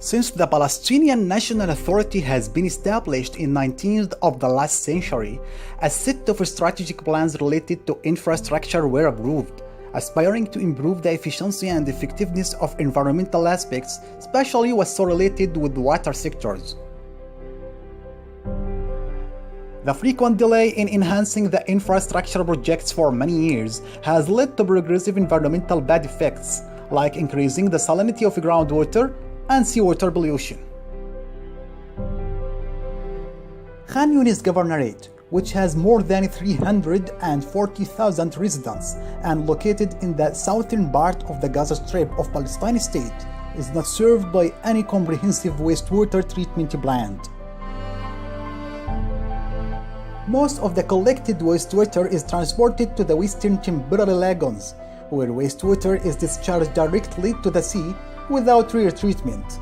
Since the Palestinian National Authority has been established in 19th of the last century, a set of strategic plans related to infrastructure were approved, aspiring to improve the efficiency and effectiveness of environmental aspects, especially what's related with water sectors. The frequent delay in enhancing the infrastructure projects for many years has led to progressive environmental bad effects, like increasing the salinity of groundwater and seawater pollution. Khan Yunis Governorate, which has more than 340,000 residents and located in the southern part of the Gaza Strip of Palestine state, is not served by any comprehensive wastewater treatment plant. Most of the collected wastewater is transported to the western temporary lagoons, where wastewater is discharged directly to the sea without retreatment.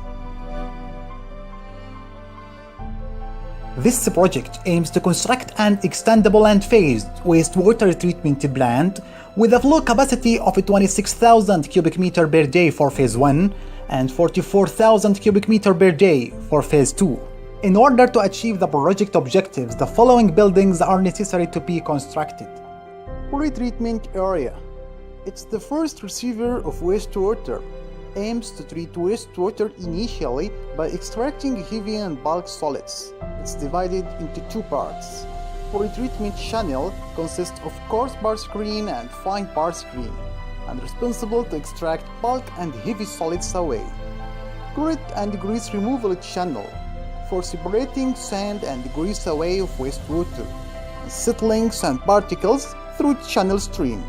This project aims to construct an extendable and phased wastewater treatment plant with a flow capacity of 26,000 cubic meter per day for phase 1 and 44,000 cubic meter per day for phase 2. In order to achieve the project objectives, the following buildings are necessary to be constructed. Pretreatment area. It's the first receiver of wastewater. Aims to treat wastewater initially by extracting heavy and bulk solids. It's divided into two parts. Pretreatment channel consists of coarse bar screen and fine bar screen, and responsible to extract bulk and heavy solids away. Grit and grease removal channel for separating sand and grease away of wastewater and settling sand particles through channel stream.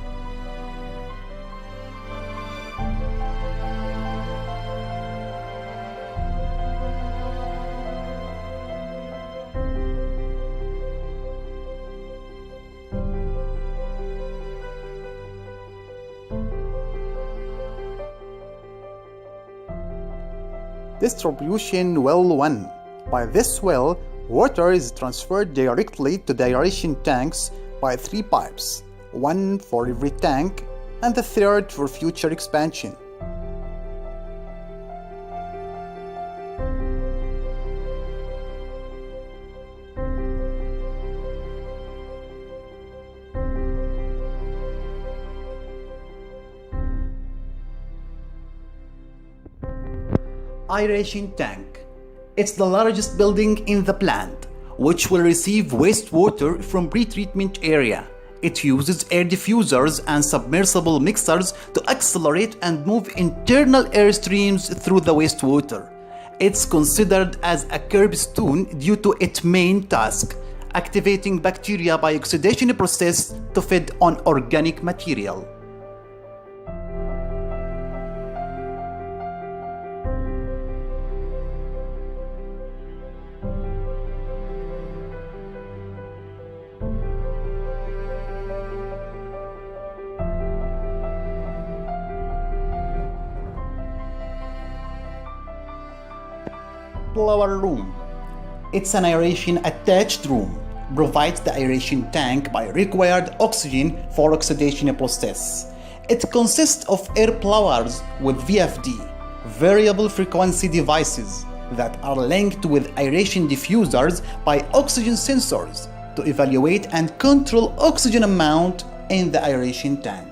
Distribution well 1. By this well, water is transferred directly to the aeration tanks by 3 pipes, one for every tank and the third for future expansion. Aeration tank. It's the largest building in the plant, which will receive wastewater from pretreatment area. It uses air diffusers and submersible mixers to accelerate and move internal air streams through the wastewater. It's considered as a curbstone due to its main task, activating bacteria by oxidation process to feed on organic material. Blower room. It's an aeration attached room. Provides the aeration tank by required oxygen for oxidation process. It consists of air blowers with VFD, variable frequency devices, that are linked with aeration diffusers by oxygen sensors to evaluate and control oxygen amount in the aeration tank.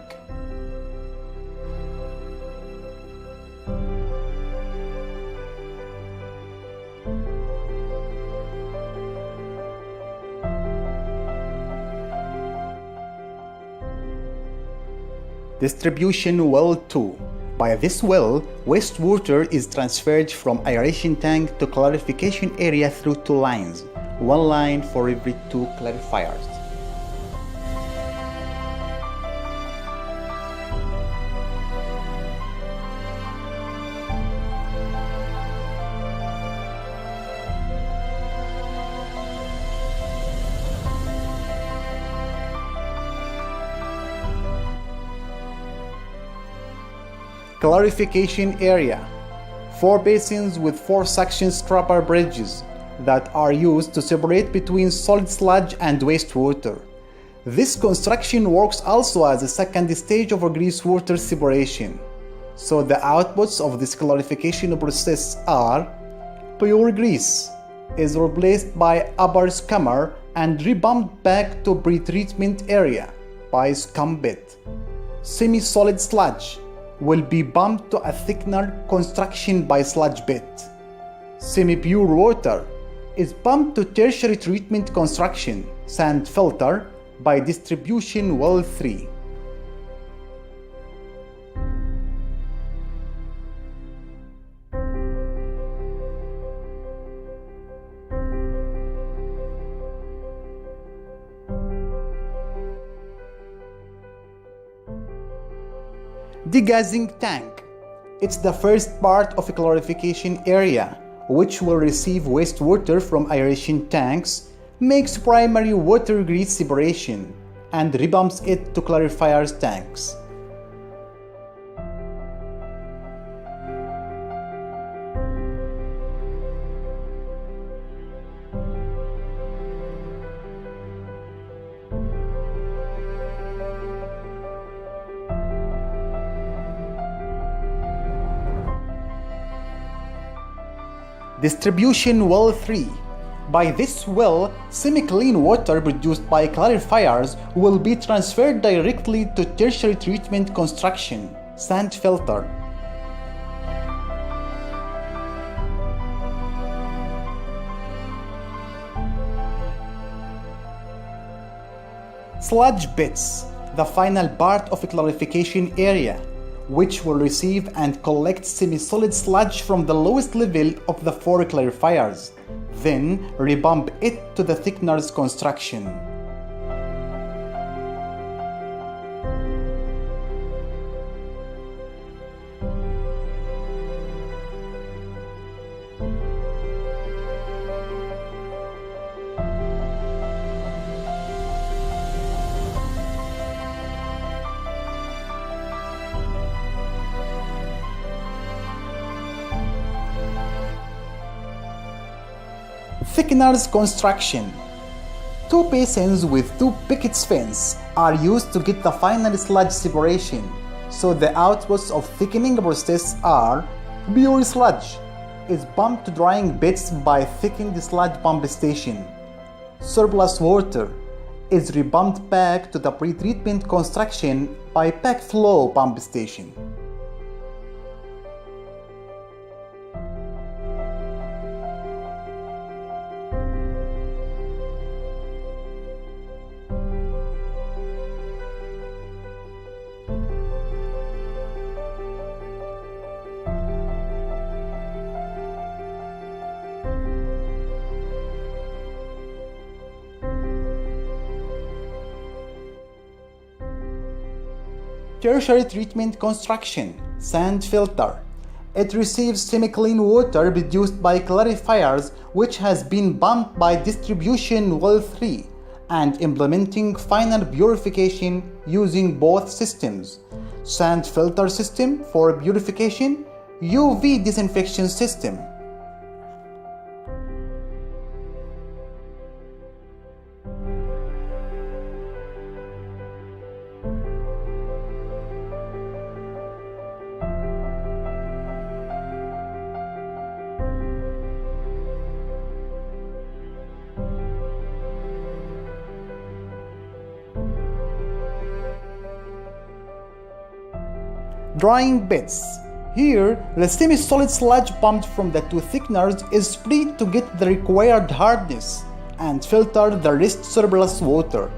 Distribution well 2. By this well, wastewater is transferred from aeration tank to clarification area through 2 lines, one line for every 2 clarifiers. Clarification area. 4 basins with 4 section scrubber bridges that are used to separate between solid sludge and wastewater. This construction works also as a second stage of grease water separation. So the outputs of this clarification process are Pure grease is replaced by upper scummer and rebumped back to pretreatment area by scum bed. Semi-solid sludge will be bumped to a thickener construction by sludge bed. Semi-pure water is pumped to tertiary treatment construction sand filter by distribution well 3. Degassing tank. It's the first part of a clarification area which will receive wastewater from aeration tanks, makes primary water grease separation, and rebumps it to clarifiers tanks. Distribution well 3. By this well, semi-clean water produced by clarifiers will be transferred directly to tertiary treatment construction, sand filter. Sludge bits, the final part of a clarification area, which will receive and collect semi-solid sludge from the lowest level of the 4 clarifiers, then rebump it to the thickener's construction. Thickener's construction. 2 basins with 2 pickets fence are used to get the final sludge separation, so the outputs of thickening process are: pure sludge is pumped to drying beds by thickened sludge pump station. Surplus water is repumped back to the pretreatment construction by backflow pump station. Tertiary treatment construction, sand filter. It receives semi-clean water produced by clarifiers which has been bumped by distribution well 3 and implementing final purification using both systems. Sand filter system for purification, UV disinfection system. Drying beds. Here, the semi-solid sludge pumped from the 2 thickeners is sprayed to get the required hardness and filter the rest surplus water.